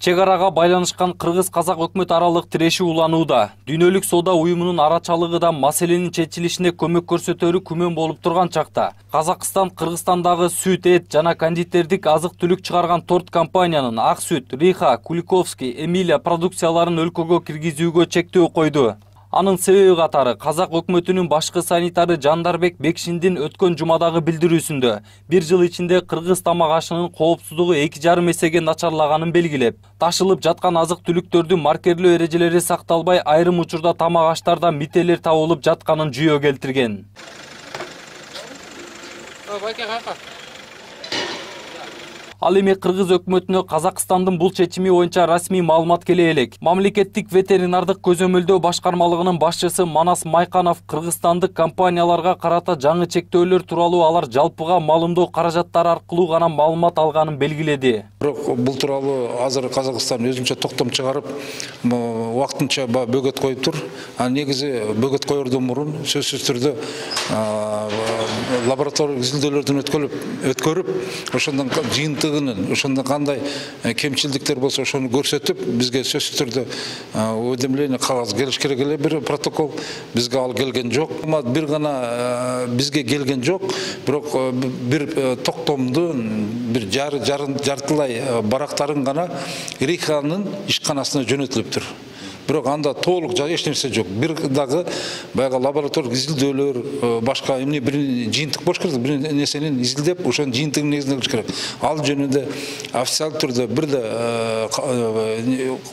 Чек арага байланышкан кыргыз-казак өкмөт аралык тирешүү уланууда. Дүйнөлүк соода уюмунун арачалыгы да маселенин чечилишине көмөк көрсөтөрү күмөн болуп турган чакта Казакстан Кыргызстандагы сүт, эт жана кондитердик азык-түлүк чыгарган торт компаниянын Ак сүт, Риха, Куликовский, Эмилия продукцияларын өлкөгө киргизүүгө чектөө койду. Анын себеби катары Казак өкмөтүнүн башкы санитары Жандарбек Бекшиндин өткөн жумадагы билдирүүсүндө 1 жыл ичинде кыргыз тамак ашынын коопсуздугу 2,5 эсеге начарлаганын белгилеп, ташылып жаткан азык-түлүктөрдүн маркерлөө эрежелери сакталбай, айрым учурда тамак аштарда мителер табылып жатканын жүйө келтирген. Ал эми кыргыз өкмөтүнө Казакстандын бул чечими боюнча расмий маалымат келе элек. Мамлекеттик ветеринардык көзөмөлдөө башкармалыгынын башчысы Манас Майканов кыргызстандык компанияларга карата жаңы чектөөлөр тууралуу алар жалпыга малымдоо каражаттары аркылуу гана маалымат алганын белгиледи. Бирок бул тууралуу азыр Казакстан өзүнчө токтом чыгарып, убактынча бөгөт коюп тур. Негизи бөгөт коердон мурун сөзсүз түрдө лабораториялык изилдөөлөрдөн өткөрүп, ошондон ошондо кандай кемчилдиктер болсо ошону көрсөтүп, бизге сөзсүз түрдө уведомление кагаз келиш керек эле, бир протокол. Бизге ал келген жок. Бир гана бизге келген жок, бирок бир токтомдун бир жартылай барактарын гана Риханын ишканасына жөнөтүлүптүр. Бирок анда толук эч нерсе жок. Бир дагы баягы лабораториялык изилдөөлөр, башка бир жыйынтык болуш керек, бир нерсени изилдеп, ошонун жыйынтыгын негизинде кылыш керек. Ал жөнүндө официалдуу түрдө бир да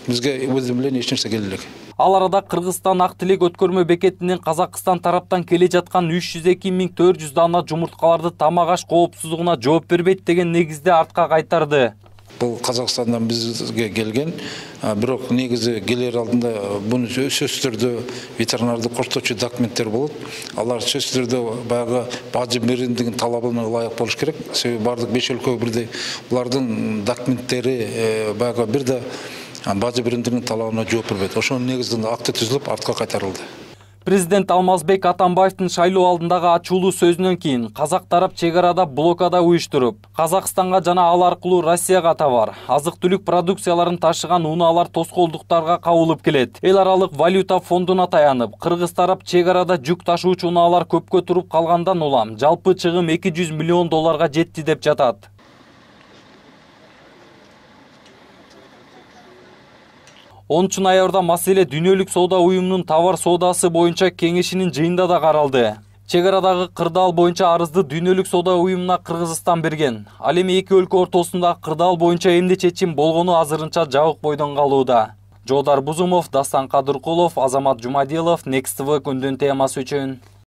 бизге уведомление эч нерсе келе элек. Ал арада Кыргызстан Ак Тилек өткөрмө бекетинен Казакстан тараптан келе жаткан 302.400 дана жумурткаларды тамак аш коопсуздугуна жооп бербейт деген негизде артка кайтарды. Бул Казакстандан бизге келген, бирок негизи келер алдында буну сөзсүз түрдө ветеринардык коштоочу документтер болот. Алар сөзсүз түрдө баягы бажы биримдигин талабына ылайык болуш керек. Себеби бардык 5 өлкө бирдей. Булардын документтери баягы бир да бажы биримдигинин талабына жооп бербейт. Ошонун негизинде акты түзүлүп, артка кайтарылды. Президент Алмазбек Атамбаевдин шайлоо алдындагы ачуулуу сөзүнөн кийин казак тарап чек арада блокада уюштуруп, Казакстанга жана ал аркылуу Россияга товар, азык-түлүк продукцияларын ташыган унаалар тоскоолдуктарга кабылып келет. Эл аралык валюта фондуна таянып, кыргыз тарап чек арада жүк ташуучу унаалар көпкө туруп калгандан улам жалпы чыгым 200 миллион долларга жетти деп жатат. 10 ноябрда маселе Дүйнөлүк соода уюмунун товар соодасы боюнча кеңешинин жыйында да каралды. Чек арадагы кырдаал боюнча арызды Дүйнөлүк соода уюмуна Кыргызстан берген. Ал эми эки өлкө ортосунда кырдаал боюнча эмне чечим болгону азырынча жабык бойдон калууда. Жоодар Бузумов, Дастан Кадыркулов, Азамат Жумадилов, Next TV күндүн темасы үчүн.